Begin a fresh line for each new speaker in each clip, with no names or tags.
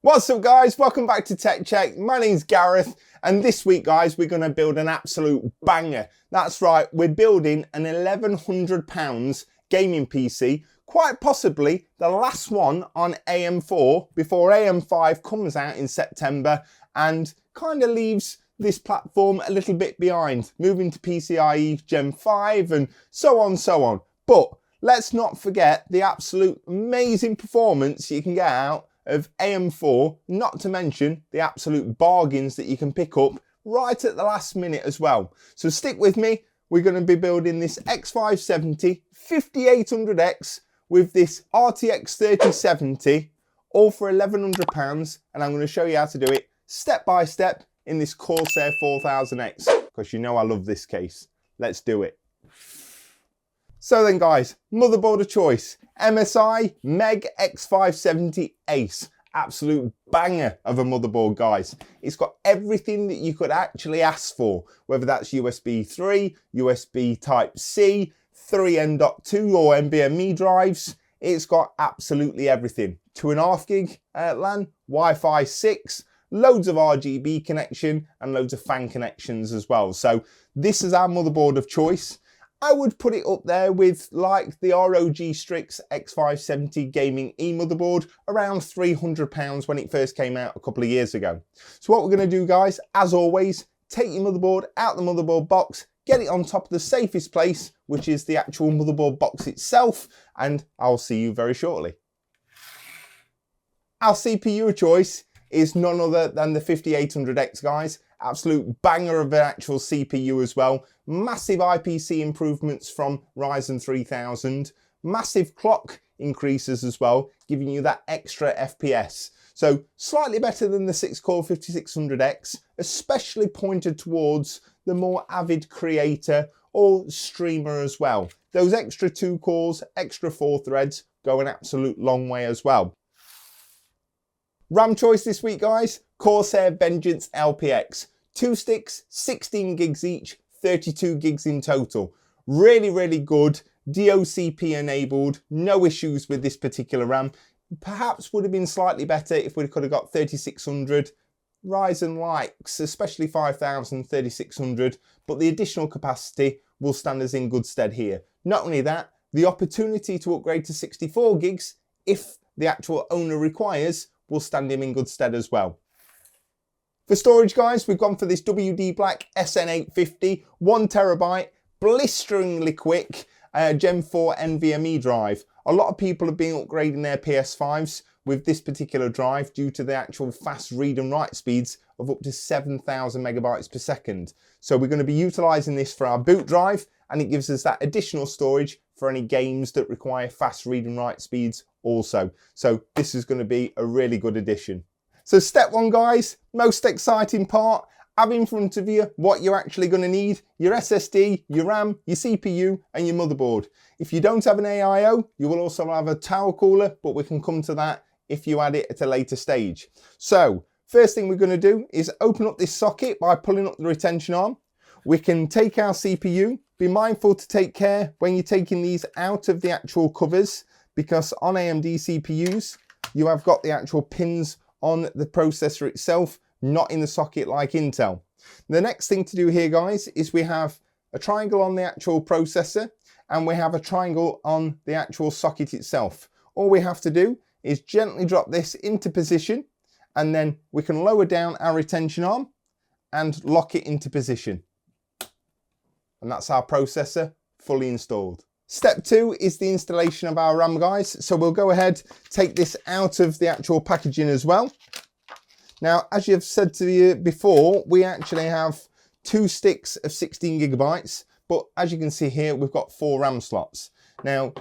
What's up guys, welcome back to Tech Check. My name's Gareth and this week guys we're going to build an absolute banger. That's right, we're building an £1,100 gaming PC, quite possibly the last one on AM4 before AM5 comes out in September and kind of leaves this platform a little bit behind, moving to PCIe Gen 5 and so on. But let's not forget the absolute amazing performance you can get out of AM4, not to mention the absolute bargains that you can pick up right at the last minute as well. So stick with me, we're going to be building this X570 5800X with this RTX3070, all for £1,100, and I'm going to show you how to do it step by step in this Corsair 4000X, because you know I love this case. Let's do it. So then guys, motherboard of choice, MSI Meg X570 Ace. Absolute banger of a motherboard guys. It's got everything that you could actually ask for, whether that's USB 3, USB Type-C, 3M.2 or NVMe drives. It's got absolutely everything. 2.5 gig LAN, Wi-Fi 6, loads of RGB connection and loads of fan connections as well. So this is our motherboard of choice. I would put it up there with like the ROG Strix X570 Gaming E motherboard, around £300 when it first came out a couple of years ago. So what we're going to do guys, as always, take your motherboard out the motherboard box, get it on top of the safest place, which is the actual motherboard box itself, and I'll see you very shortly. Our CPU of choice is none other than the 5800X guys. Absolute banger of an actual CPU as well. Massive IPC improvements from Ryzen 3000. Massive clock increases as well, giving you that extra FPS. So slightly better than the 6-core 5600X, especially pointed towards the more avid creator or streamer as well. Those extra 2 cores, extra 4 threads go an absolute long way as well. RAM choice this week guys, Corsair Vengeance LPX. 2 sticks, 16 gigs each, 32 gigs in total. Really good, DOCP enabled, no issues with this particular RAM. Perhaps would have been slightly better if we could have got 3600. Ryzen likes, especially 5000, 3600, but the additional capacity will stand us in good stead here. Not only that, the opportunity to upgrade to 64 gigs, if the actual owner requires, will stand him in good stead as well. For storage guys, we've gone for this WD Black SN850, 1TB, blisteringly quick Gen 4 NVMe drive. A lot of people have been upgrading their PS5s with this particular drive due to the actual fast read and write speeds of up to 7,000 megabytes per second. So we're going to be utilising this for our boot drive, and it gives us that additional storage for any games that require fast read and write speeds also. So this is going to be a really good addition. So step one guys, most exciting part, have in front of you what you're actually going to need, your SSD, your RAM, your CPU and your motherboard. If you don't have an AIO, you will also have a tower cooler, but we can come to that if you add it at a later stage. So first thing we're going to do is open up this socket by pulling up the retention arm. We can take our CPU, be mindful to take care when you're taking these out of the actual covers, because on AMD CPUs, you have got the actual pins on the processor itself, not in the socket like Intel. The next thing to do here guys is we have a triangle on the actual processor and we have a triangle on the actual socket itself. All we have to do is gently drop this into position, and then we can lower down our retention arm and lock it into position. And that's our processor fully installed. Step 2 is the installation of our RAM guys. So we'll go ahead, take this out of the actual packaging as well. Now, as you've said to you before, we actually have 2 sticks of 16 gigabytes, but as you can see here, we've got 4 RAM slots. Now,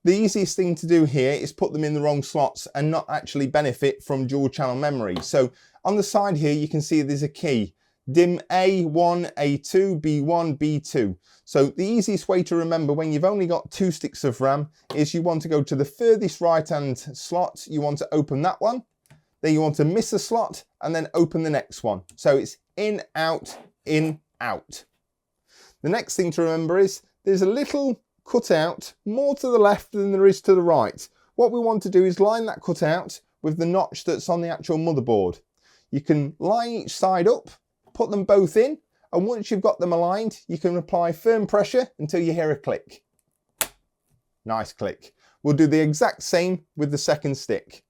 the easiest thing to do here is put them in the wrong slots and not actually benefit from dual channel memory. So on the side here, you can see there's a key. DIM A1, A2, B1, B2. So the easiest way to remember when you've only got 2 sticks of RAM is you want to go to the furthest right hand slot, you want to open that one, then you want to miss a slot and then open the next one. So it's in, out, out. The next thing to remember is there's a little cutout more to the left than there is to the right. What we want to do is line that cutout with the notch that's on the actual motherboard. You can line each side up, put them both in, and once you've got them aligned, you can apply firm pressure until you hear a click. Nice click. We'll do the exact same with the second stick.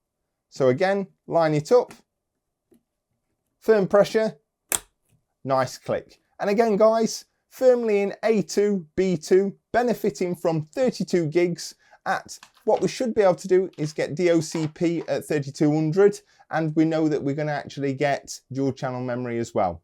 So again, line it up, firm pressure, nice click. And again guys, firmly in A2, B2, benefiting from 32 gigs at what we should be able to do is get DOCP at 3200, and we know that we're going to actually get dual channel memory as well.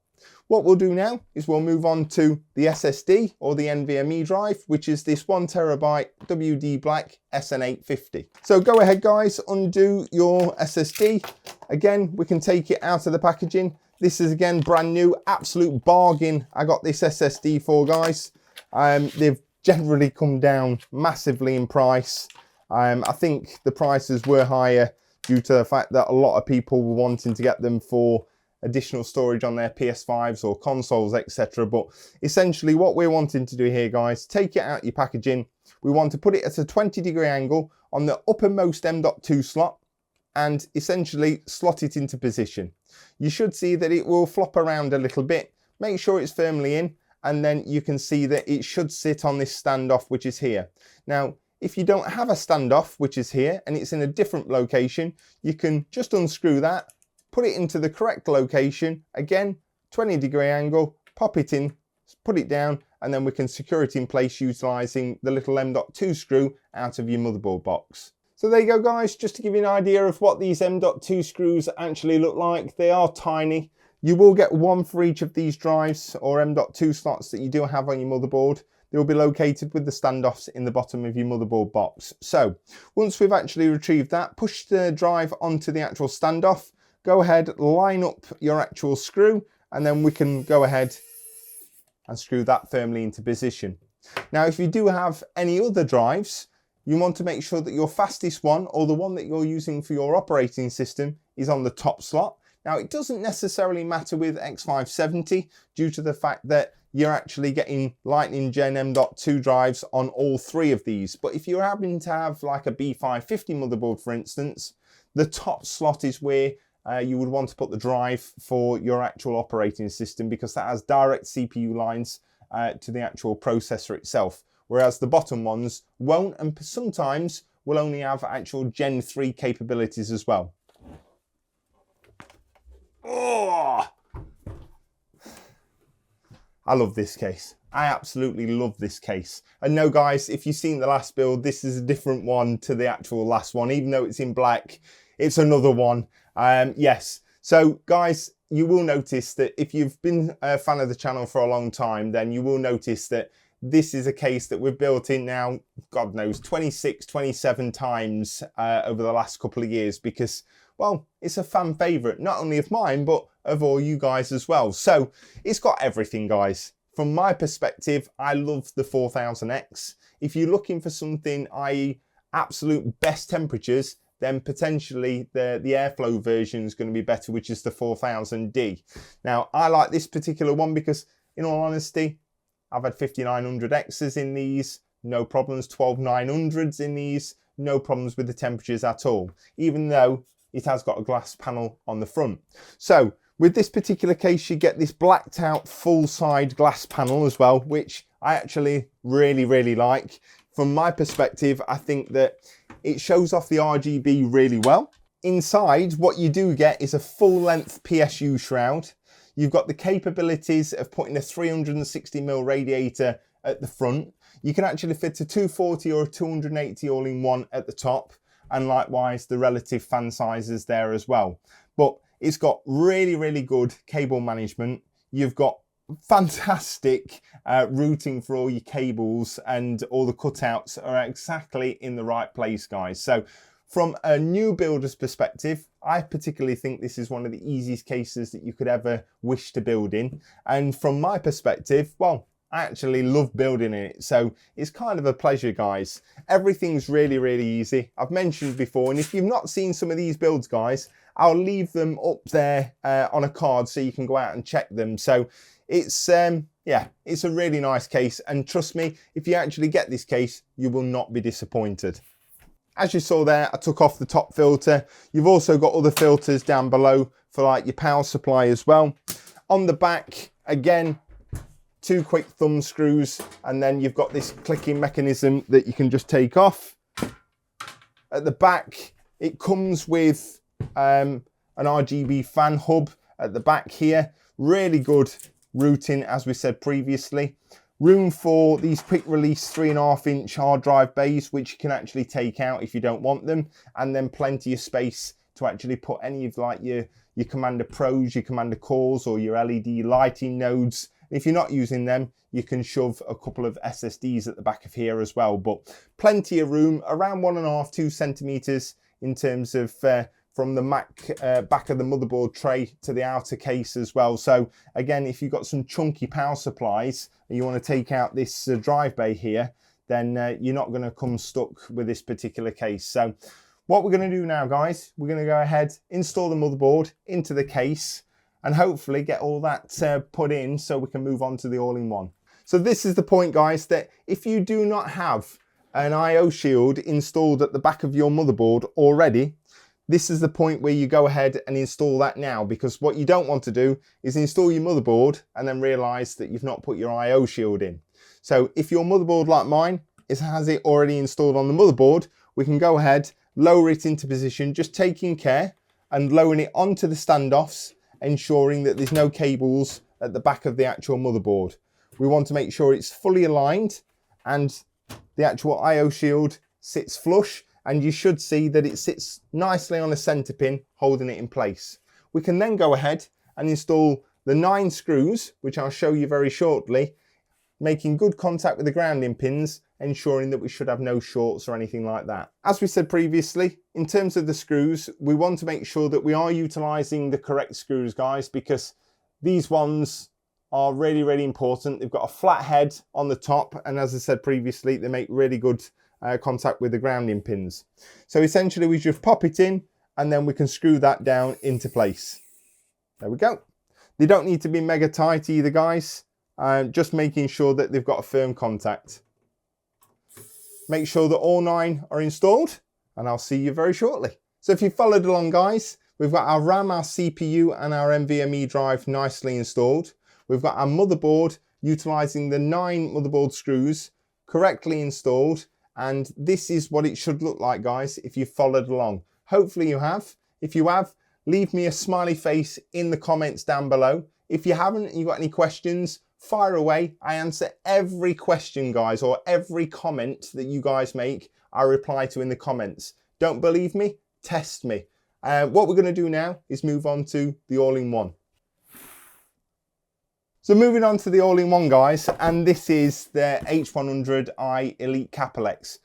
What we'll do now is we'll move on to the SSD or the NVMe drive, which is this 1TB WD Black SN850. So go ahead guys, undo your SSD. Again, we can take it out of the packaging. This is again brand new, absolute bargain. I got this SSD for guys. They've generally come down massively in price. I think the prices were higher due to the fact that a lot of people were wanting to get them for additional storage on their PS5s or consoles, etc. But essentially what we're wanting to do here guys, take it out your packaging. We want to put it at a 20-degree angle on the uppermost M.2 slot and essentially slot it into position. You should see that it will flop around a little bit. Make sure it's firmly in, and then you can see that it should sit on this standoff, which is here. Now, if you don't have a standoff, which is here, and it's in a different location, you can just unscrew that, put it into the correct location, again, 20-degree angle, pop it in, put it down, and then we can secure it in place utilizing the little M.2 screw out of your motherboard box. So there you go guys, just to give you an idea of what these M.2 screws actually look like. They are tiny. You will get one for each of these drives or M.2 slots that you do have on your motherboard. They will be located with the standoffs in the bottom of your motherboard box. So once we've actually retrieved that, push the drive onto the actual standoff, go ahead, line up your actual screw, and then we can go ahead and screw that firmly into position. Now, if you do have any other drives, you want to make sure that your fastest one, or the one that you're using for your operating system, is on the top slot. Now, it doesn't necessarily matter with X570 due to the fact that you're actually getting Lightning Gen M.2 drives on all three of these. But if you're having to have like a B550 motherboard, for instance, the top slot is where you would want to put the drive for your actual operating system, because that has direct CPU lines to the actual processor itself. Whereas the bottom ones won't, and sometimes will only have actual Gen 3 capabilities as well. Oh, I love this case. I absolutely love this case. And no guys, if you've seen the last build, this is a different one to the actual last one. Even though it's in black, it's another one. Yes, so guys, you will notice that if you've been a fan of the channel for a long time, then you will notice that this is a case that we've built in now, God knows, 26, 27 times over the last couple of years, because, well, it's a fan favourite, not only of mine, but of all you guys as well. So it's got everything, guys. From my perspective, I love the 4000X. If you're looking for something, i.e. absolute best temperatures, then potentially the airflow version is going to be better, which is the 4000D. Now, I like this particular one because, in all honesty, I've had 5900Xs in these, no problems, 12900s in these, no problems with the temperatures at all, even though it has got a glass panel on the front. So with this particular case, you get this blacked out full side glass panel as well, which I actually really like. From my perspective, I think that it shows off the RGB really well. Inside, what you do get is a full length PSU shroud. You've got the capabilities of putting a 360mm radiator at the front. You can actually fit a 240 or a 280 all-in-one at the top, and likewise the relative fan sizes there as well. But it's got really good cable management. You've got fantastic routing for all your cables, and all the cutouts are exactly in the right place, guys. So from a new builder's perspective, I particularly think this is one of the easiest cases that you could ever wish to build in. And from my perspective, well, I actually love building it. So it's kind of a pleasure, guys. Everything's really easy. I've mentioned before, and if you've not seen some of these builds, guys, I'll leave them up there on a card so you can go out and check them. So it's, yeah, it's a really nice case. And trust me, if you actually get this case, you will not be disappointed. As you saw there, I took off the top filter. You've also got other filters down below for like your power supply as well. On the back, again, 2 quick thumb screws, and then you've got this clicking mechanism that you can just take off. At the back, it comes with an RGB fan hub at the back here. Really good routing, as we said previously. Room for these quick release 3.5-inch hard drive bays, which you can actually take out if you don't want them, and then plenty of space to actually put any of like your Commander Pros, your Commander Cores, or your LED lighting nodes. If you're not using them, you can shove a couple of SSDs at the back of here as well, but plenty of room, around 1.5–2 centimeters in terms of from the back of the motherboard tray to the outer case as well. So again, if you've got some chunky power supplies and you want to take out this drive bay here, then you're not going to come stuck with this particular case. So what we're going to do now, guys, we're going to go ahead, install the motherboard into the case, and hopefully get all that put in so we can move on to the all-in-one. So this is the point, guys, that if you do not have an IO shield installed at the back of your motherboard already, this is the point where you go ahead and install that now, because what you don't want to do is install your motherboard and then realize that you've not put your IO shield in. So if your motherboard, like mine, has it already installed on the motherboard, we can go ahead, lower it into position, just taking care and lowering it onto the standoffs, ensuring that there's no cables at the back of the actual motherboard. We want to make sure it's fully aligned and the actual IO shield sits flush, and you should see that it sits nicely on a center pin holding it in place. We can then go ahead and install the 9 screws, which I'll show you very shortly, making good contact with the grounding pins, ensuring that we should have no shorts or anything like that. As we said previously, in terms of the screws, we want to make sure that we are utilizing the correct screws, guys, because these ones are really, really important. They've got a flat head on the top, and as I said previously, they make really good contact with the grounding pins. So essentially we just pop it in and then we can screw that down into place. There we go. They don't need to be mega tight either, guys. Just making sure that they've got a firm contact. Make sure that all 9 are installed, and I'll see you very shortly. So if you followed along, guys, we've got our RAM, our CPU and our NVMe drive nicely installed. We've got our motherboard utilizing the 9 motherboard screws correctly installed, and this is what it should look like, guys, if you followed along. Hopefully you have. If you have, leave me a smiley face in the comments down below. If you haven't and you've got any questions, fire away. I answer every question, guys, or every comment that you guys make, I reply to in the comments. Don't believe me? Test me. What we're going to do now is move on to the all-in-one. So moving on to the all-in-one, guys, and this is the H100i Elite capellix.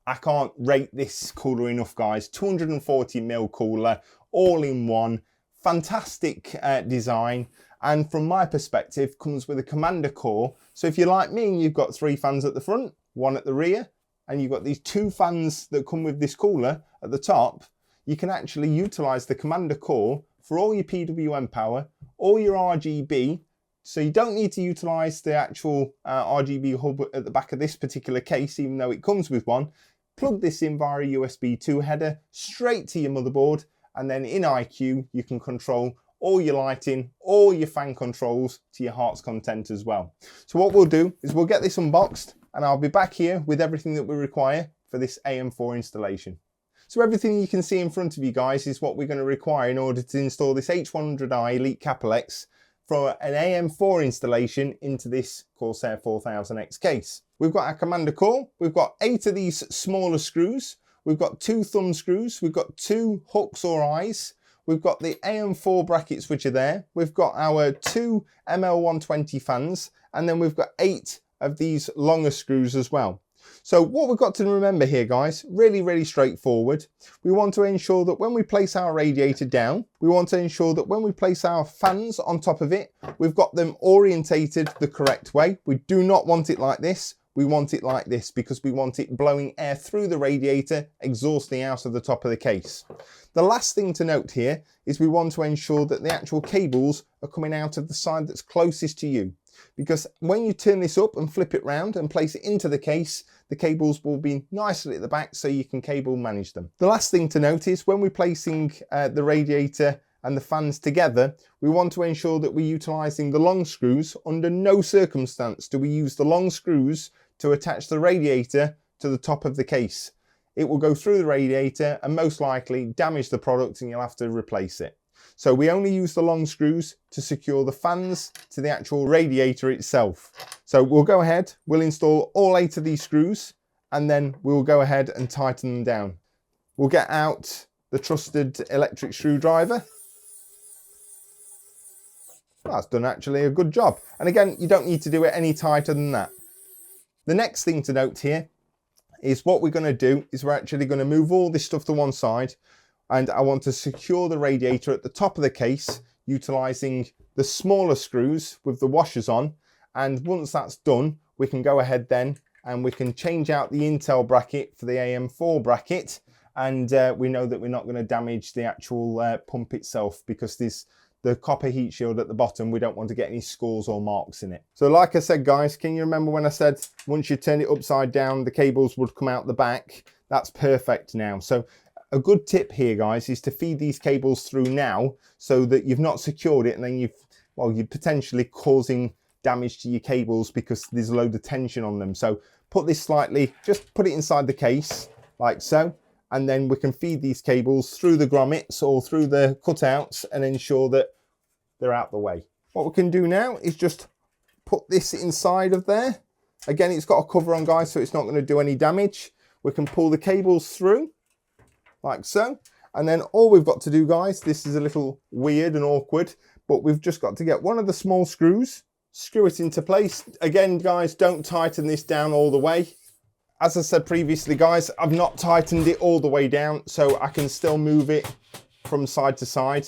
I can't rate this cooler enough, guys. 240mm cooler, all-in-one, fantastic design, and from my perspective comes with a Commander core. So if you're like me and you've got 3 fans at the front, 1 at the rear, and you've got these 2 fans that come with this cooler at the top, you can actually utilize the Commander core for all your PWM power, all your RGB. So you don't need to utilize the actual RGB hub at the back of this particular case, even though it comes with one. Plug this in via a USB 2 header straight to your motherboard, and then in iCUE you can control all your lighting, all your fan controls to your heart's content as well. So what we'll do is we'll get this unboxed, and I'll be back here with everything that we require for this AM4 installation. So everything you can see in front of you, guys, is what we're going to require in order to install this H100i Elite capellix for an AM4 installation into this Corsair 4000X case. We've got our Commander core, we've got 8 of these smaller screws, we've got 2 thumb screws, we've got 2 hooks or eyes, we've got the AM4 brackets which are there, we've got our 2 ML120 fans, and then we've got 8 of these longer screws as well. So what we've got to remember here, guys, really, really straightforward. We want to ensure that when we place our radiator down, we want to ensure that when we place our fans on top of it, we've got them orientated the correct way. We do not want it like this. We want it like this because we want it blowing air through the radiator, exhausting out of the top of the case. The last thing to note here is we want to ensure that the actual cables are coming out of the side that's closest to you. because when you turn this up and flip it round and place it into the case, the cables will be nicely at the back so you can cable manage them. The last thing to note is when we're placing the radiator and the fans together, we want to ensure that we're utilising the long screws. Under no circumstance do we use the long screws to attach the radiator to the top of the case. It will go through the radiator and most likely damage the product and you'll have to replace it. So we only use the long screws to secure the fans to the actual radiator itself. So we'll go ahead, we'll install all 8 of these screws and then we'll go ahead and tighten them down. We'll get out the trusted electric screwdriver. That's done actually a good job. And again, you don't need to do it any tighter than that. The next thing to note here is what we're going to do is we're actually going to move all this stuff to one side, and I want to secure the radiator at the top of the case utilising the smaller screws with the washers on. And once that's done, we can go ahead then and we can change out the Intel bracket for the AM4 bracket, and we know that we're not going to damage the actual pump itself because the copper heat shield at the bottom, we don't want to get any scores or marks in it. So like I said guys, can you remember when I said once you turn it upside down the cables would come out the back? That's perfect now. So a good tip here guys is to feed these cables through now so that you've not secured it and then you're potentially causing damage to your cables because there's a load of tension on them. So put this slightly, just put it inside the case like so, and then we can feed these cables through the grommets or through the cutouts and ensure that they're out the way. What we can do now is just put this inside of there. Again, it's got a cover on guys, so it's not going to do any damage. We can pull the cables through like so. And then all we've got to do guys, this is a little weird and awkward, but we've just got to get one of the small screws, screw it into place. Again guys, don't tighten this down all the way. As I said previously guys, I've not tightened it all the way down, so I can still move it from side to side.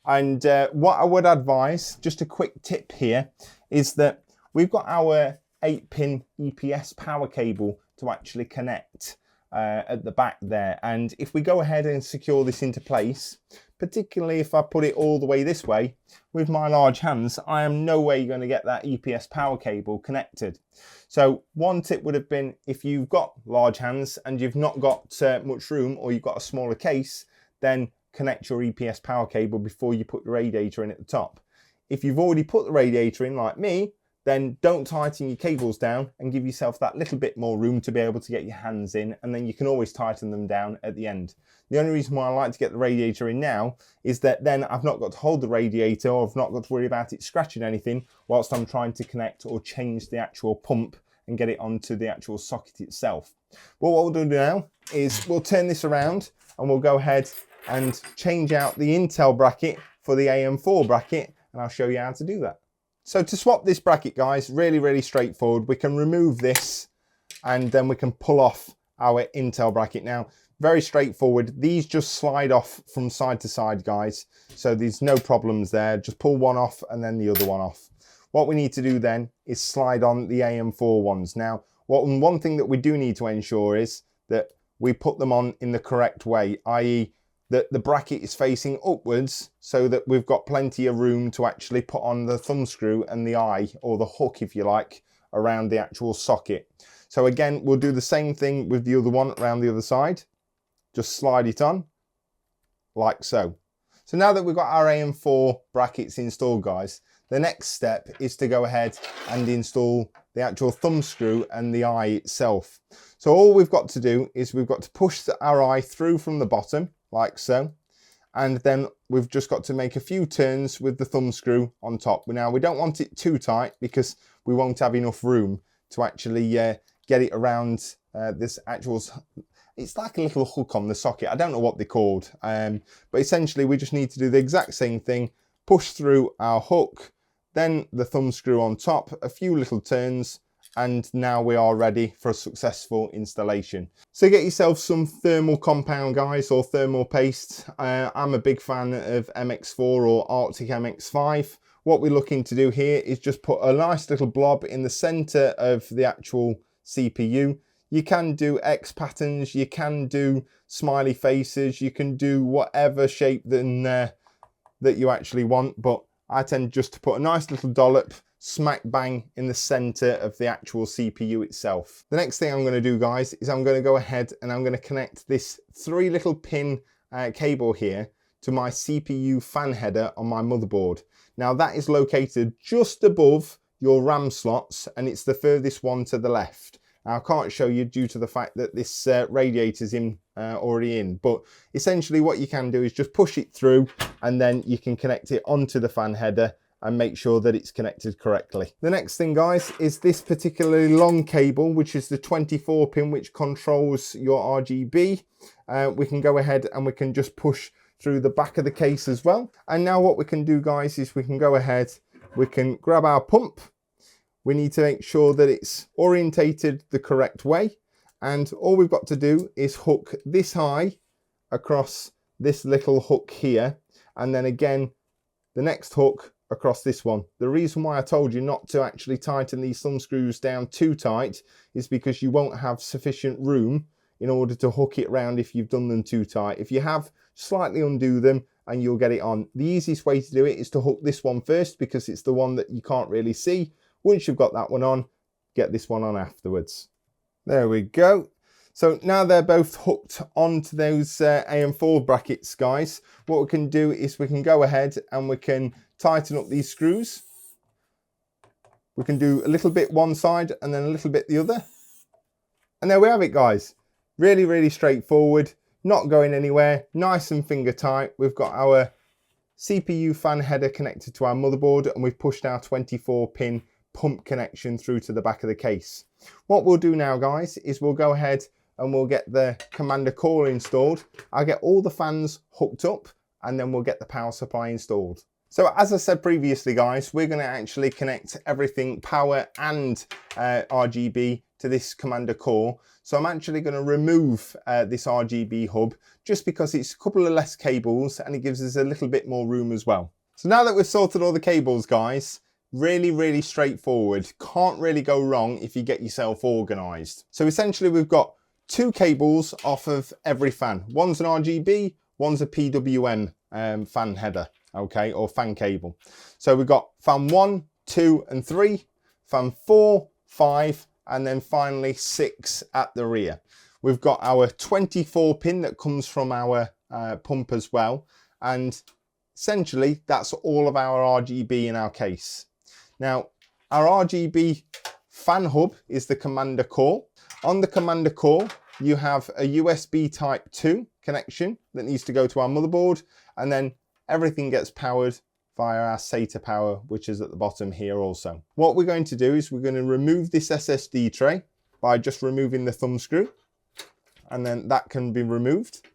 And what I would advise, just a quick tip here, is that we've got our 8-pin EPS power cable to actually connect at the back there. And if we go ahead and secure this into place, particularly if I put it all the way this way, with my large hands, I am no way going to get that EPS power cable connected. So one tip would have been, if you've got large hands and you've not got much room or you've got a smaller case, then connect your EPS power cable before you put the radiator in at the top. If you've already put the radiator in like me, then don't tighten your cables down and give yourself that little bit more room to be able to get your hands in, and then you can always tighten them down at the end. The only reason why I like to get the radiator in now is that then I've not got to hold the radiator or I've not got to worry about it scratching anything whilst I'm trying to connect or change the actual pump and get it onto the actual socket itself. But what we'll do now is we'll turn this around and we'll go ahead and change out the Intel bracket for the AM4 bracket, and I'll show you how to do that. So to swap this bracket guys, really straightforward. We can remove this and then we can pull off our Intel bracket. Now, very straightforward. These just slide off from side to side guys. So there's no problems there. Just pull one off and then the other one off. What we need to do then is slide on the AM4 ones. Now, one thing that we do need to ensure is that we put them on in the correct way, i.e. that the bracket is facing upwards so that we've got plenty of room to actually put on the thumb screw and the eye, or the hook if you like, around the actual socket. So again, we'll do the same thing with the other one around the other side. Just slide it on like so. So now that we've got our AM4 brackets installed guys, the next step is to go ahead and install the actual thumb screw and the eye itself. So all we've got to do is we've got to push our eye through from the bottom like so, and then we've just got to make a few turns with the thumb screw on top. Now we don't want it too tight because we won't have enough room to actually get it around this actual, it's like a little hook on the socket. I don't know what they're called, but essentially we just need to do the exact same thing, push through our hook, then the thumb screw on top, a few little turns, and now we are ready for a successful installation. So get yourself some thermal compound guys, or thermal paste. I'm a big fan of MX4 or Arctic MX5. What we're looking to do here is just put a nice little blob in the center of the actual CPU. You can do X patterns, you can do smiley faces, you can do whatever shape that you actually want, but I tend just to put a nice little dollop smack bang in the center of the actual CPU itself. The next thing I'm going to do, guys, is I'm going to go ahead and I'm going to connect this 3 little pin cable here to my CPU fan header on my motherboard. Now that is located just above your RAM slots, and it's the furthest one to the left. Now, I can't show you due to the fact that this radiator's already in, but essentially what you can do is just push it through and then you can connect it onto the fan header and make sure that it's connected correctly. The next thing, guys, is this particularly long cable, which is the 24 pin, which controls your RGB. We can go ahead and we can just push through the back of the case as well. And now what we can do, guys, is we can go ahead, we can grab our pump. We need to make sure that it's orientated the correct way. And all we've got to do is hook this high across this little hook here. And then again, the next hook across this one. The reason why I told you not to actually tighten these thumb screws down too tight is because you won't have sufficient room in order to hook it round if you've done them too tight. If you have, slightly undo them and you'll get it on. The easiest way to do it is to hook this one first because it's the one that you can't really see. Once you've got that one on, get this one on afterwards. There we go. So now they're both hooked onto those AM4 brackets, guys. What we can do is we can go ahead and we can tighten up these screws. We can do a little bit one side and then a little bit the other. And there we have it, guys. Really, really straightforward, not going anywhere, nice and finger tight. We've got our CPU fan header connected to our motherboard and we've pushed our 24 pin pump connection through to the back of the case. What we'll do now, guys, is we'll go ahead and we'll get the commander core installed. I'll get all the fans hooked up and then we'll get the power supply installed. So as I said previously, guys, we're going to actually connect everything power and RGB to this commander core. So I'm actually going to remove this RGB hub just because it's a couple of less cables and it gives us a little bit more room as well. So now that we've sorted all the cables, guys, really, really straightforward. Can't really go wrong if you get yourself organized. So essentially we've got 2 cables off of every fan. One's an RGB, one's a PWM fan header, okay, or fan cable. So we've got fan 1, 2 and 3, fan 4, 5, and then finally 6 at the rear. We've got our 24 pin that comes from our pump as well. And essentially that's all of our RGB in our case. Now, our RGB fan hub is the commander core. On the commander core, you have a USB type 2 connection that needs to go to our motherboard, and then everything gets powered via our SATA power, which is at the bottom here also. What we're going to do is we're going to remove this SSD tray by just removing the thumb screw, and then that can be removed.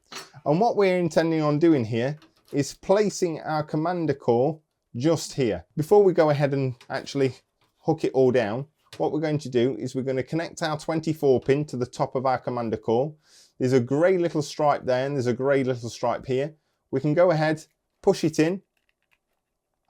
And what we're intending on doing here is placing our commander core just here. Before we go ahead and actually hook it all down, what we're going to do is we're going to connect our 24 pin to the top of our commander core. There's a grey little stripe there and there's a grey little stripe here. We can go ahead, push it in,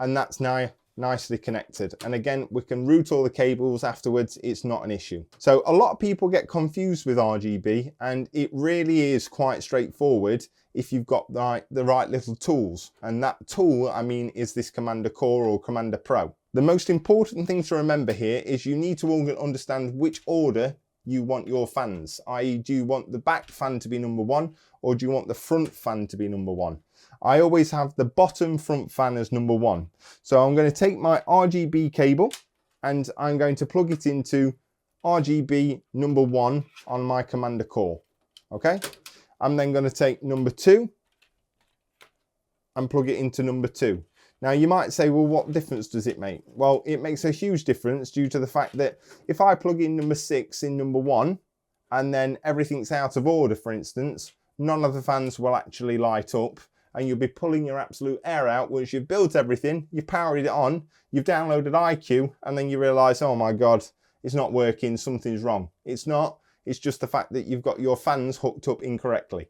and that's now nicely connected. And again, we can route all the cables afterwards. It's not an issue. So a lot of people get confused with RGB, and it really is quite straightforward if you've got the right little tools. And that tool, I mean, is this Commander Core or Commander Pro. The most important thing to remember here is you need to understand which order you want your fans, i.e. do you want the back fan to be number 1 or do you want the front fan to be number 1? I always have the bottom front fan as number 1. So I'm going to take my RGB cable and I'm going to plug it into RGB number 1 on my Commander Core. Okay, I'm then going to take number 2 and plug it into number 2. Now you might say, well, what difference does it make? Well, it makes a huge difference due to the fact that if I plug in number 6 in number 1 and then everything's out of order, for instance, none of the fans will actually light up and you'll be pulling your absolute air out once you've built everything, you've powered it on, you've downloaded IQ, and then you realise, oh my God, it's not working, something's wrong. It's not, it's just the fact that you've got your fans hooked up incorrectly.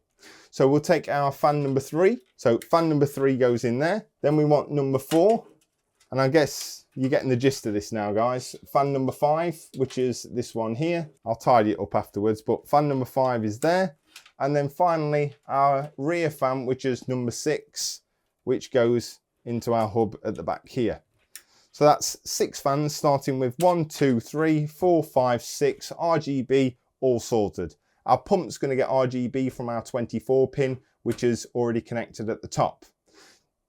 So we'll take our fan number 3. So fan number 3 goes in there. Then we want number 4. And I guess you're getting the gist of this now, guys. Fan number 5, which is this one here. I'll tidy it up afterwards, but fan number 5 is there. And then finally our rear fan, which is number 6, which goes into our hub at the back here. So that's 6 fans starting with 1, 2, 3, 4, 5, 6 RGB all sorted. Our pump's going to get RGB from our 24 pin, which is already connected at the top.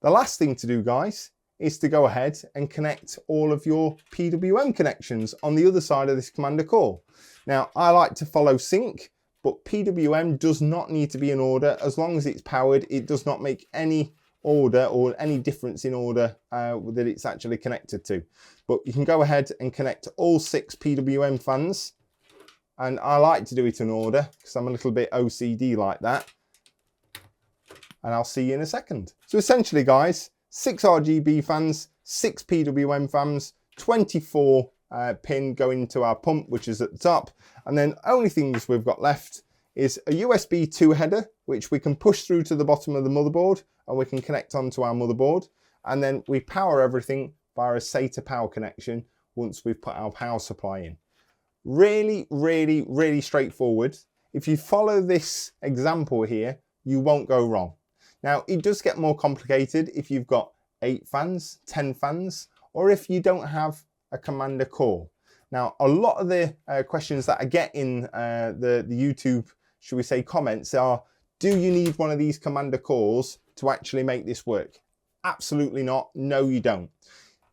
The last thing to do, guys, is to go ahead and connect all of your PWM connections on the other side of this commander core. Now, I like to follow sync, but PWM does not need to be in order. As long as it's powered, it does not make any order or any difference in order that it's actually connected to. But you can go ahead and connect all 6 PWM fans. And I like to do it in order because I'm a little bit OCD like that. And I'll see you in a second. So essentially, guys, 6 RGB fans, 6 PWM fans, 24 pin going into our pump, which is at the top. And then only things we've got left is a USB 2 header, which we can push through to the bottom of the motherboard and we can connect onto our motherboard. And then we power everything via a SATA power connection once we've put our power supply in. Really, really, really straightforward. If you follow this example here, you won't go wrong. Now, it does get more complicated if you've got 8 fans, 10 fans, or if you don't have a commander core. Now, a lot of the questions that I get in the YouTube, should we say, comments are, do you need one of these commander cores to actually make this work? Absolutely not. No, you don't.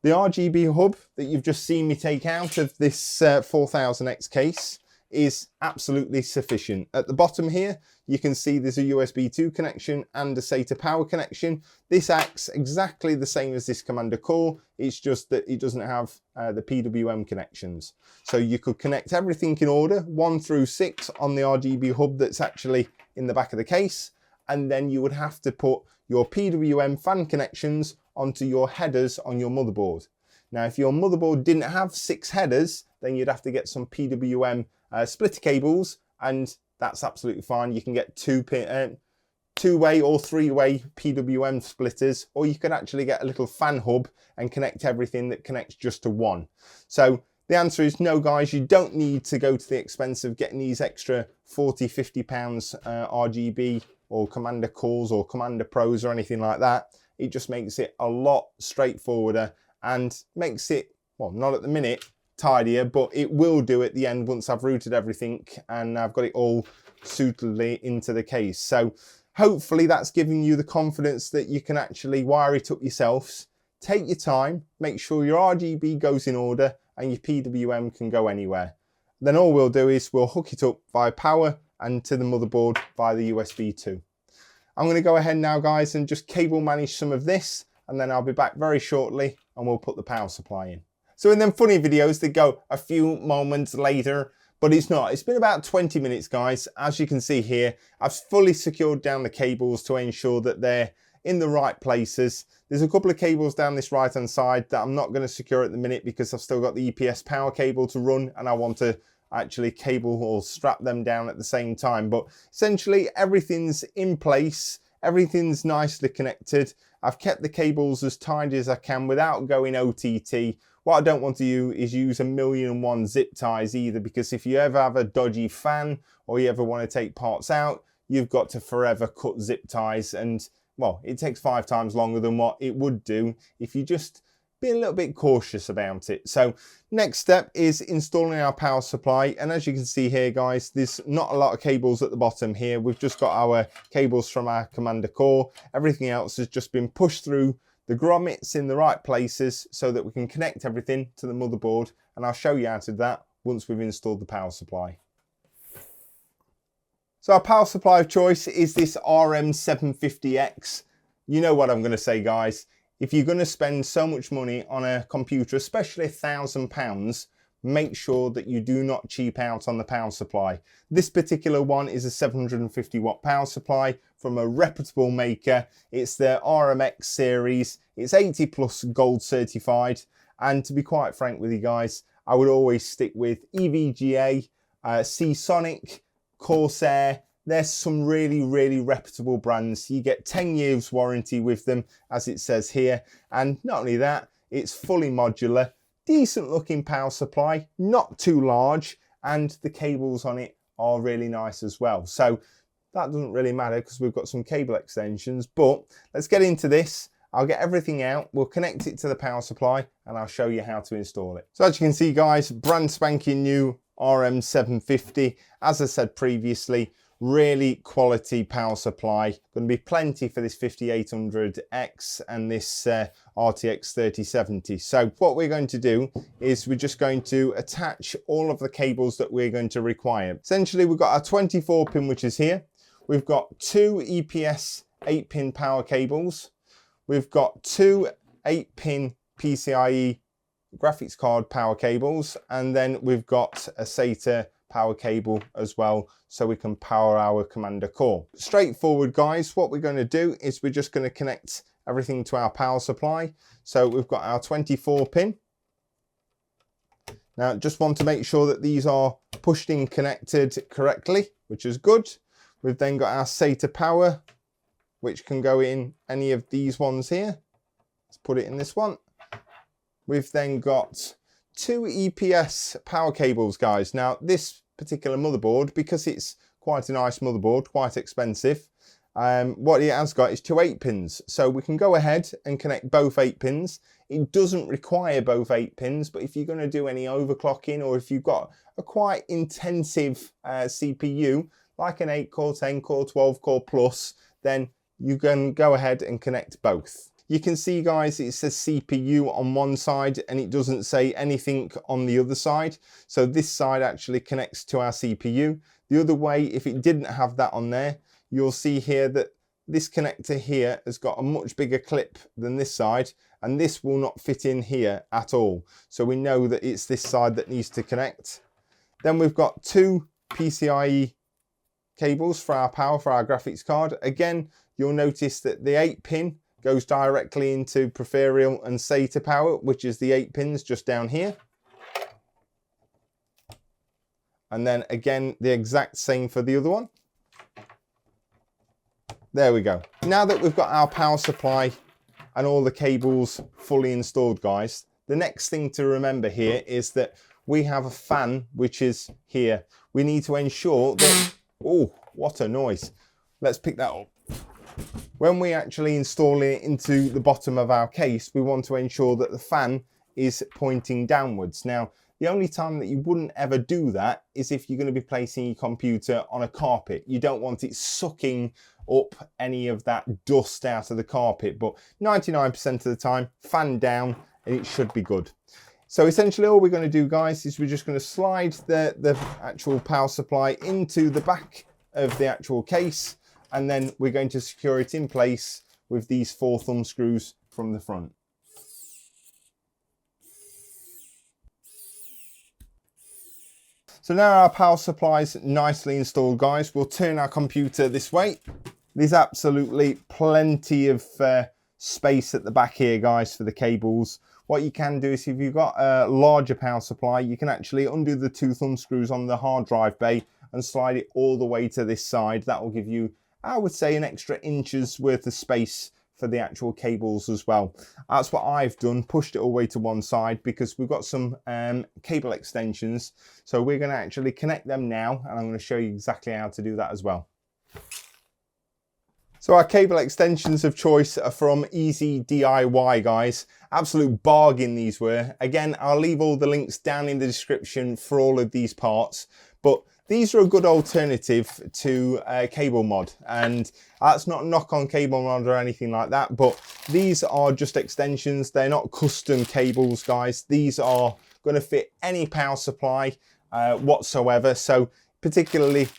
The RGB hub that you've just seen me take out of this 4000X case is absolutely sufficient. At the bottom here, you can see there's a USB 2 connection and a SATA power connection. This acts exactly the same as this commander core. It's just that it doesn't have the PWM connections. So you could connect everything in order, 1 through 6 on the RGB hub that's actually in the back of the case. And then you would have to put your PWM fan connections onto your headers on your motherboard. Now, if your motherboard didn't have 6 headers, then you'd have to get some PWM splitter cables, and that's absolutely fine. You can get 2-way or 3-way PWM splitters, or you could actually get a little fan hub and connect everything that connects just to one. So the answer is no, guys, you don't need to go to the expense of getting these extra 40, 50 pounds RGB or commander cores or commander pros or anything like that. It just makes it a lot straightforwarder and makes it, well, not at the minute, tidier, but it will do at the end once I've routed everything and I've got it all suitably into the case. So hopefully that's giving you the confidence that you can actually wire it up yourselves. Take your time, make sure your RGB goes in order and your PWM can go anywhere. Then all we'll do is we'll hook it up via power and to the motherboard via the USB 2. I'm going to go ahead now, guys, and just cable manage some of this, and then I'll be back very shortly and we'll put the power supply in. So in them funny videos, they go a few moments later, but it's not. It's been about 20 minutes, guys. As you can see here, I've fully secured down the cables to ensure that they're in the right places. There's a couple of cables down this right-hand side that I'm not going to secure at the minute because I've still got the EPS power cable to run and I want to actually cable or strap them down at the same time. But essentially everything's in place, everything's nicely connected. I've kept the cables as tidy as I can without going OTT. What I don't want to do is use 1,000,001 zip ties either, because if you ever have a dodgy fan or you ever want to take parts out, you've got to forever cut zip ties, and well, it takes 5 times longer than what it would do if you just be a little bit cautious about it. So next step is installing our power supply, and as you can see here, guys, there's not a lot of cables at the bottom here. We've just got our cables from our commander core. Everything else has just been pushed through the grommets in the right places so that we can connect everything to the motherboard, and I'll show you how to do that once we've installed the power supply. So our power supply of choice is this RM750X. You know what I'm going to say, guys. If you're going to spend so much money on a computer, especially £1,000, make sure that you do not cheap out on the power supply. This particular one is a 750 watt power supply from a reputable maker. It's the RMX series. It's 80 plus gold certified. And to be quite frank with you guys, I would always stick with EVGA, Seasonic, Corsair. There's some really, really reputable brands. You get 10 years warranty with them, as it says here. And not only that, it's fully modular, decent looking power supply, not too large, and the cables on it are really nice as well. So that doesn't really matter because we've got some cable extensions, but let's get into this. I'll get everything out, we'll connect it to the power supply, and I'll show you how to install it. So as you can see guys, brand spanking new RM750. As I said previously, really quality power supply. Going to be plenty for this 5800X and this RTX3070. So what we're going to do is we're just going to attach all of the cables that we're going to require. Essentially, we've got our 24 pin, which is here. We've got two EPS 8-pin power cables. We've got two 8-pin PCIe graphics card power cables, and then we've got a SATA power cable as well, so we can power our Commander core. Straightforward guys, what we're going to do is we're just going to connect everything to our power supply. So we've got our 24 pin. Now just want to make sure that these are pushed in connected correctly, which is good. We've then got our SATA power, which can go in any of these ones here. Let's put it in this one. We've then got two EPS power cables guys. Now this particular motherboard, because it's quite a nice motherboard, quite expensive, what it has got is two 8 pins. So we can go ahead and connect both 8 pins. It doesn't require both 8 pins, but if you're going to do any overclocking, or if you've got a quite intensive CPU, like an 8 core, 10 core, 12 core plus, then you can go ahead and connect both. You can see guys, it says CPU on one side and it doesn't say anything on the other side. So this side actually connects to our CPU. The other way, if it didn't have that on there, you'll see here that this connector here has got a much bigger clip than this side, and this will not fit in here at all. So we know that it's this side that needs to connect. Then we've got two PCIe cables for our power for our graphics card. Again, you'll notice that the 8 pin goes directly into peripheral and SATA power, which is the 8 pins just down here. And then again, the exact same for the other one. There we go. Now that we've got our power supply and all the cables fully installed, guys, the next thing to remember here is that we have a fan which is here. We need to ensure that, oh, what a noise. Let's pick that up. When we actually install it into the bottom of our case, we want to ensure that the fan is pointing downwards. Now, the only time that you wouldn't ever do that is if you're going to be placing your computer on a carpet. You don't want it sucking up any of that dust out of the carpet, but 99% of the time, fan down and it should be good. So essentially all we're going to do guys is we're just going to slide the actual power supply into the back of the actual case, and then we're going to secure it in place with these 4 thumb screws from the front. So now our power supply is nicely installed guys, we'll turn our computer this way. There's absolutely plenty of space at the back here guys for the cables. What you can do is if you've got a larger power supply, you can actually undo the 2 thumb screws on the hard drive bay and slide it all the way to this side. That will give you, I would say, an extra inches worth of space for the actual cables as well. That's what I've done, pushed it all the way to one side because we've got some cable extensions. So we're going to actually connect them now, and I'm going to show you exactly how to do that as well. So our cable extensions of choice are from Easy DIY guys. Absolute bargain these were. Again, I'll leave all the links down in the description for all of these parts, but these are a good alternative to cable mod, and that's not a knock on cable mod or anything like that, but these are just extensions. They're not custom cables guys. These are going to fit any power supply whatsoever. So particularly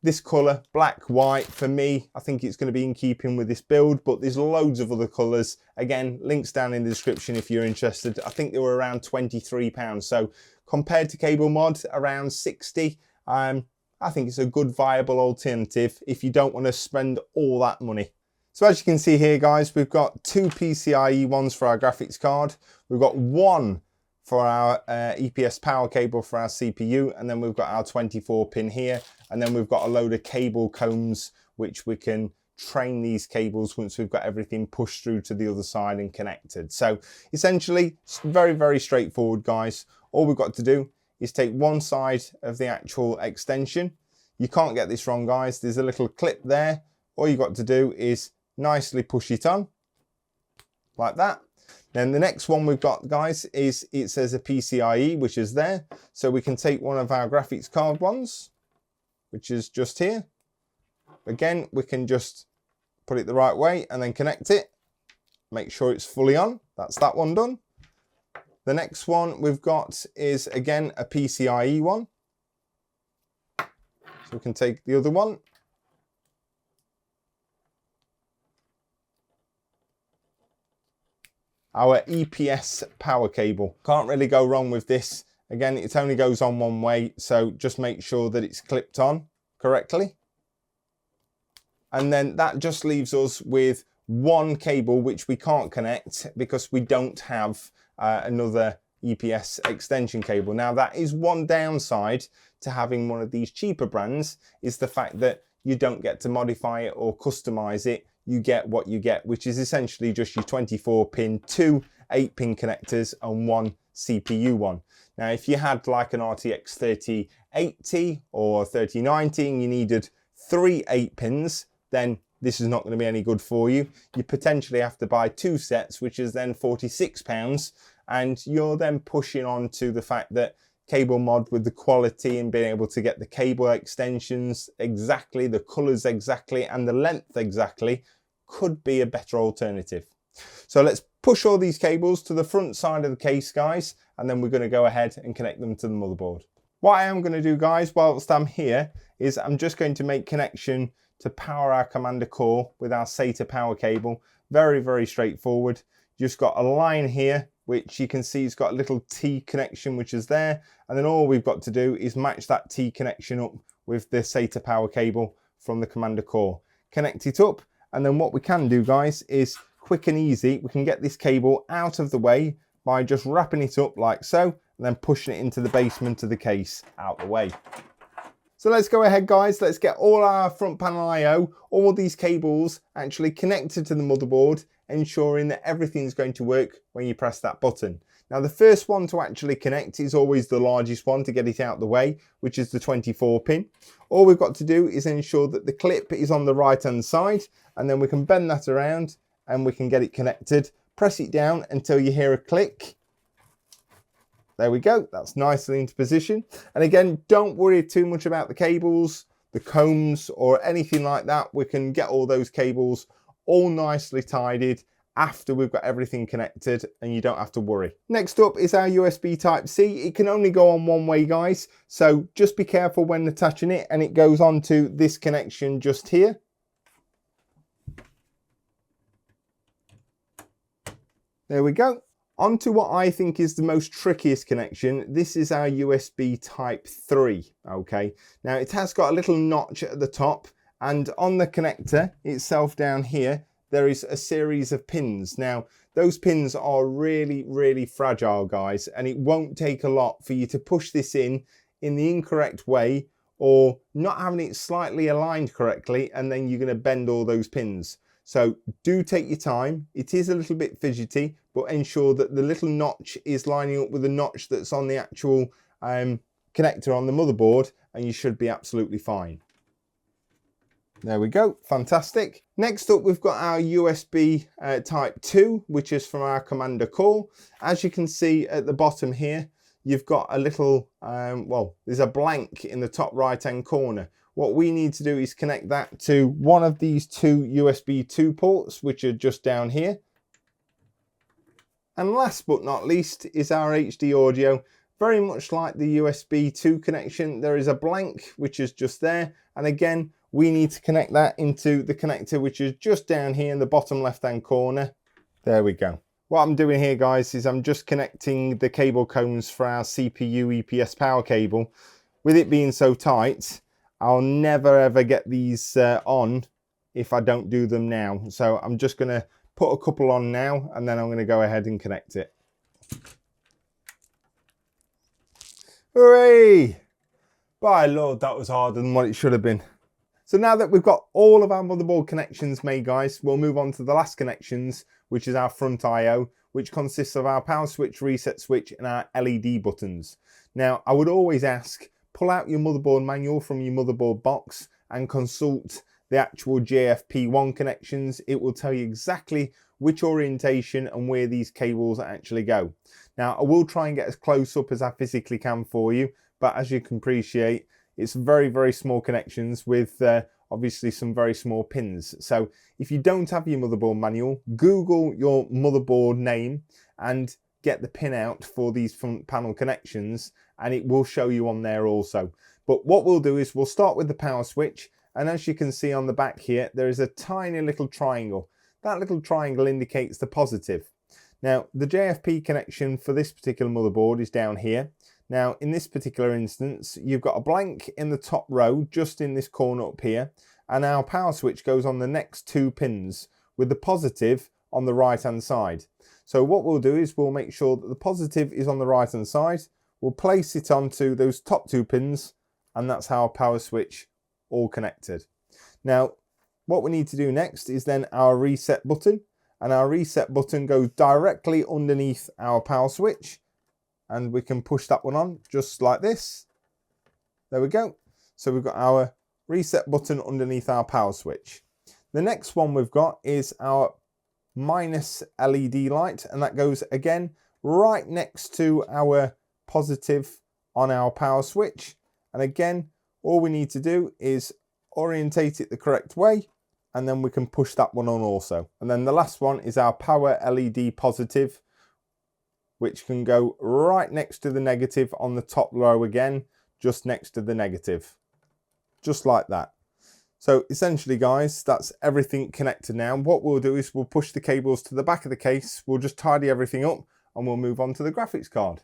this colour, black, white, for me, I think it's going to be in keeping with this build, but there's loads of other colours. Again, links down in the description if you're interested. I think they were around £23. So compared to cable mod, around 60. I think it's a good viable alternative if you don't want to spend all that money. So as you can see here guys, we've got 2 PCIe ones for our graphics card. We've got 1 for our EPS power cable for our CPU, and then we've got our 24 pin here, and then we've got a load of cable combs which we can train these cables once we've got everything pushed through to the other side and connected. So essentially it's very, very straightforward guys. All we've got to do is take one side of the actual extension. You can't get this wrong guys, there's a little clip there. All you've got to do is nicely push it on, like that. Then the next one we've got, guys, is it says a PCIe, which is there. So we can take one of our graphics card ones, which is just here. Again, we can just put it the right way and then connect it. Make sure it's fully on. That's that one done. The next one we've got is, again, a PCIe one. So we can take the other one. Our EPS power cable. Can't really go wrong with this. Again, it only goes on one way, so just make sure that it's clipped on correctly. And then that just leaves us with one cable which we can't connect because we don't have another EPS extension cable. Now that is one downside to having one of these cheaper brands, is the fact that you don't get to modify it or customize it. You get what you get, which is essentially just your 24-pin, 2 8-pin connectors and one CPU one. Now if you had like an RTX 3080 or 3090 and you needed 3 8-pins, then this is not going to be any good for you. You potentially have to buy 2 sets, which is then £46, and you're then pushing on to the fact that cable mod with the quality and being able to get the cable extensions exactly, the colors exactly, and the length exactly could be a better alternative. So let's push all these cables to the front side of the case, guys, and then we're going to go ahead and connect them to the motherboard. What I am going to do, guys, whilst I'm here, is I'm just going to make connection to power our Commander core with our SATA power cable. Very, very straightforward. Just got a line here, which you can see has got a little T connection, which is there. And then all we've got to do is match that T connection up with the SATA power cable from the Commander core. Connect it up. And then what we can do, guys, is quick and easy. We can get this cable out of the way by just wrapping it up like so, and then pushing it into the basement of the case out the way. So let's go ahead, guys. Let's get all our front panel I/O, all these cables actually connected to the motherboard, ensuring that everything's going to work when you press that button. Now the first one to actually connect is always the largest one to get it out the way, which is the 24-pin. All we've got to do is ensure that the clip is on the right hand side, and then we can bend that around and we can get it connected. Press it down until you hear a click. There we go, that's nicely into position. And again, don't worry too much about the cables, the combs, or anything like that. We can get all those cables all nicely tidied after we've got everything connected, and you don't have to worry. Next up is our USB Type-C. It can only go on one way, guys, so just be careful when attaching it, and it goes onto this connection just here. There we go. Onto what I think is the most trickiest connection. This is our USB Type 3, okay? Now it has got a little notch at the top, and on the connector itself down here, there is a series of pins. Now, those pins are really, really fragile, guys, and it won't take a lot for you to push this in the incorrect way or not having it slightly aligned correctly, and then you're going to bend all those pins. So do take your time. It is a little bit fidgety, but ensure that the little notch is lining up with the notch that's on the actual connector on the motherboard, and you should be absolutely fine. There we go, fantastic. Next up, we've got our USB Type 2, which is from our Commander core. As you can see at the bottom here, you've got a little, well, there's a blank in the top right-hand corner. What we need to do is connect that to one of these two USB 2 ports, which are just down here. And last but not least is our HD audio. Very much like the USB 2 connection, there is a blank, which is just there. And again, we need to connect that into the connector, which is just down here in the bottom left-hand corner. There we go. What I'm doing here, guys, is I'm just connecting the cable combs for our CPU EPS power cable. With it being so tight, I'll never ever get these on if I don't do them now. So I'm just going to put a couple on now, and then I'm going to go ahead and connect it. Hooray! By Lord, that was harder than what it should have been. So now that we've got all of our motherboard connections made, guys, we'll move on to the last connections, which is our front I/O, which consists of our power switch, reset switch, and our LED buttons. Now, I would always ask, pull out your motherboard manual from your motherboard box and consult the actual JFP1 connections. It will tell you exactly which orientation and where these cables actually go. Now, I will try and get as close up as I physically can for you, but as you can appreciate, it's very, very small connections with obviously some very small pins. So if you don't have your motherboard manual, Google your motherboard name and get the pin out for these front panel connections, and it will show you on there also. But what we'll do is we'll start with the power switch, and as you can see on the back here, there is a tiny little triangle. That little triangle indicates the positive. Now, the JFP connection for this particular motherboard is down here. Now, in this particular instance, you've got a blank in the top row, just in this corner up here, and our power switch goes on the next two pins with the positive on the right hand side. So what we'll do is we'll make sure that the positive is on the right hand side. We'll place it onto those top two pins, and that's how our power switch all connected. Now, what we need to do next is then our reset button, and our reset button goes directly underneath our power switch, and we can push that one on just like this. There we go. So we've got our reset button underneath our power switch. The next one we've got is our minus LED light, and that goes again right next to our positive on our power switch. And again, all we need to do is orientate it the correct way, and then we can push that one on also. And then the last one is our power LED positive, which can go right next to the negative on the top row again, just next to the negative, just like that. So essentially, guys, that's everything connected now. What we'll do is we'll push the cables to the back of the case, we'll just tidy everything up, and we'll move on to the graphics card.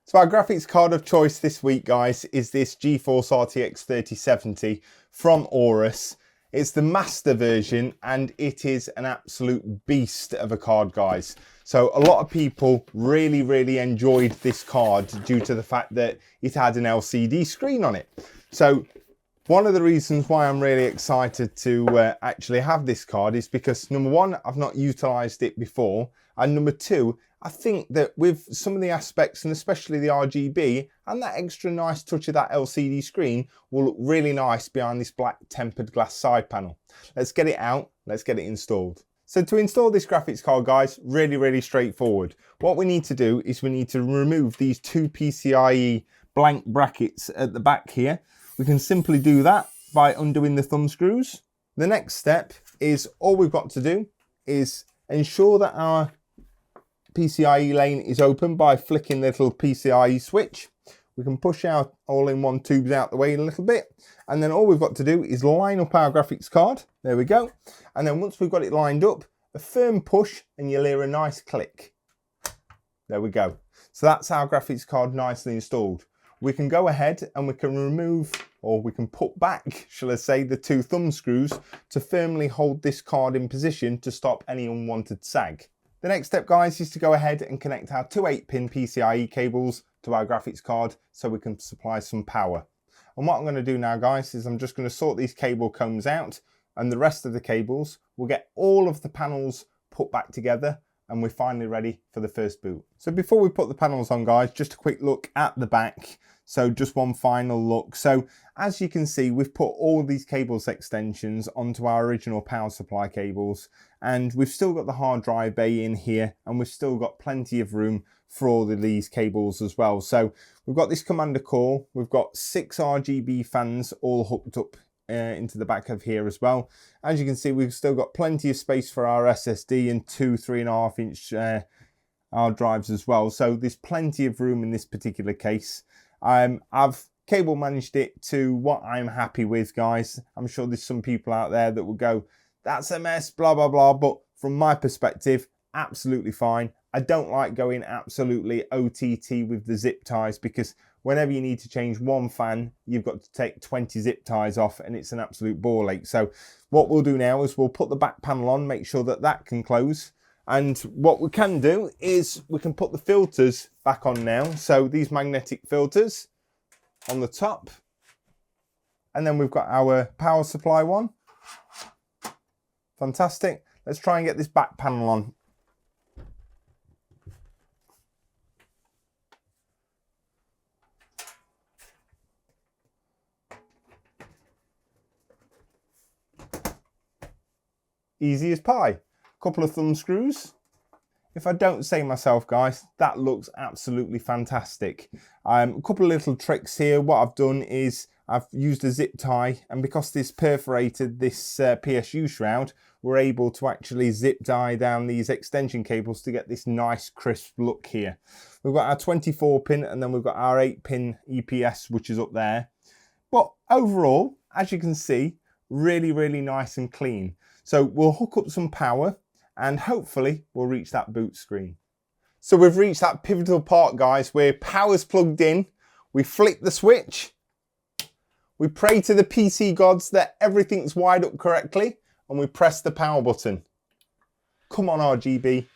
So our graphics card of choice this week, guys, is this GeForce RTX 3070 from Aorus. It's the master version, and it is an absolute beast of a card, guys. So a lot of people really enjoyed this card due to the fact that it had an LCD screen on it. So one of the reasons why I'm really excited to actually have this card is because, number one, I've not utilized it before, and number two, I think that with some of the aspects, and especially the RGB and that extra nice touch of that LCD screen, will look really nice behind this black tempered glass side panel. Let's get it out, let's get it installed. So to install this graphics card, guys, really straightforward. What we need to do is we need to remove these two PCIe blank brackets at the back here. We can simply do that by undoing the thumb screws. The next step is all we've got to do is ensure that our PCIe lane is open by flicking the little PCIe switch. We can push our all-in-one tubes out the way a little bit, and then all we've got to do is line up our graphics card. There we go. And then once we've got it lined up, a firm push and you'll hear a nice click. There we go. So that's our graphics card nicely installed. We can go ahead and we can remove, or we can put back, shall I say, the two thumb screws to firmly hold this card in position to stop any unwanted sag. The next step, guys, is to go ahead and connect our two 8-pin PCIe cables to our graphics card so we can supply some power. And what I'm going to do now, guys, is I'm just going to sort these cable combs out, and the rest of the cables, we'll get all of the panels put back together, and we're finally ready for the first boot. So before we put the panels on, guys, just a quick look at the back. So just one final look. So as you can see, we've put all these cables extensions onto our original power supply cables, and we've still got the hard drive bay in here, and we've still got plenty of room for all of these cables as well. So we've got this commander core, we've got 6 RGB fans all hooked up into the back of here as well. As you can see, we've still got plenty of space for our SSD and 2 3.5 inch hard drives as well. So there's plenty of room in this particular case. I've cable managed it to what I'm happy with, guys. I'm sure there's some people out there that will go, that's a mess, blah, blah, blah. But from my perspective, absolutely fine. I don't like going absolutely OTT with the zip ties, because whenever you need to change one fan, you've got to take 20 zip ties off, and it's an absolute ball ache. So what we'll do now is we'll put the back panel on, make sure that that can close. And what we can do is we can put the filters back on now. So these magnetic filters on the top, and then we've got our power supply one. Fantastic. Let's try and get this back panel on. easy as pie. Couple of thumb screws. If I don't say myself, guys, that looks absolutely fantastic. A couple of little tricks here. What I've done is I've used a zip tie, and because this perforated this PSU shroud, we're able to actually zip tie down these extension cables to get this nice crisp look here. We've got our 24 pin and then we've got our 8-pin EPS, which is up there. But overall, as you can see, really, really nice and clean. So we'll hook up some power and hopefully we'll reach that boot screen. So we've reached that pivotal part, guys, where power's plugged in. We flick the switch. We pray to the PC gods that everything's wired up correctly, and we press the power button. Come on, RGB.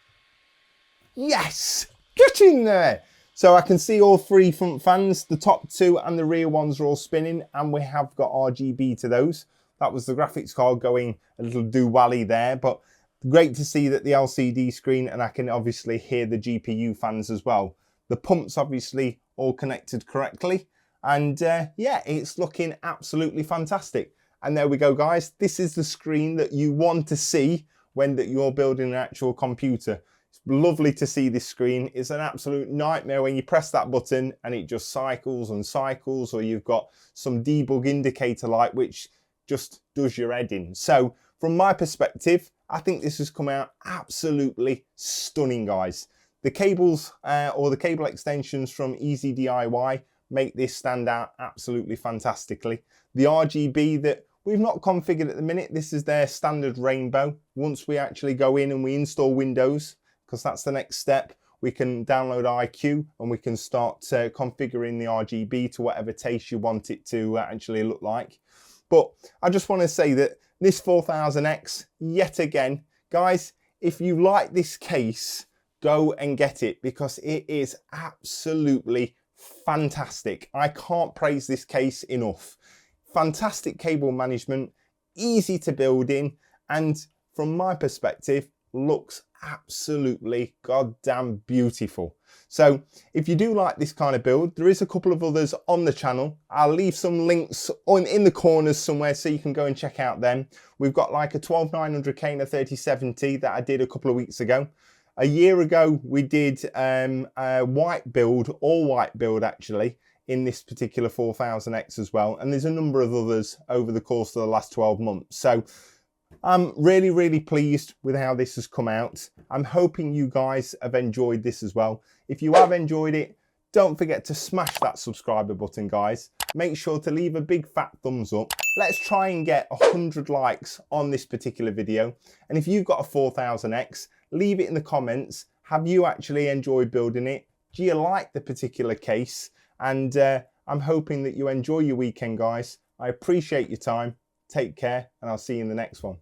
Yes, get in there. So I can see all three front fans, the top two and the rear ones are all spinning, and we have got RGB to those. That was the graphics card going a little do-wally there, but great to see that the LCD screen, and I can obviously hear the GPU fans as well. The pumps obviously all connected correctly, and yeah, it's looking absolutely fantastic. And there we go, guys. This is the screen that you want to see when you're building an actual computer. It's lovely to see this screen. It's an absolute nightmare when you press that button and it just cycles and cycles, or you've got some debug indicator light which just does your head in. So from my perspective, I think this has come out absolutely stunning, guys. The cables or the cable extensions from Easy DIY make this stand out absolutely fantastically. The RGB that we've not configured at the minute, this is their standard rainbow. Once we actually go in and we install Windows, because that's the next step, we can download IQ and we can start configuring the RGB to whatever taste you want it to actually look like. But I just want to say that this 4000X, yet again, guys, if you like this case, go and get it, because it is absolutely fantastic. I can't praise this case enough. Fantastic cable management, easy to build in, and from my perspective, looks absolutely goddamn beautiful. So if you do like this kind of build, there is a couple of others on the channel. I'll leave some links in the corners somewhere so you can go and check out them. We've got like a 12900K and a 3070 that I did a couple of weeks ago. A year ago, we did a white build, all white build actually, in this particular 4000X as well. And there's a number of others over the course of the last 12 months. So I'm really, really pleased with how this has come out. I'm hoping you guys have enjoyed this as well. If you have enjoyed it, don't forget to smash that subscriber button, guys. Make sure to leave a big fat thumbs up. Let's try and get 100 likes on this particular video. And if you've got a 4000X, leave it in the comments. Have you actually enjoyed building it? Do you like the particular case? And I'm hoping that you enjoy your weekend, guys. I appreciate your time. Take care, and I'll see you in the next one.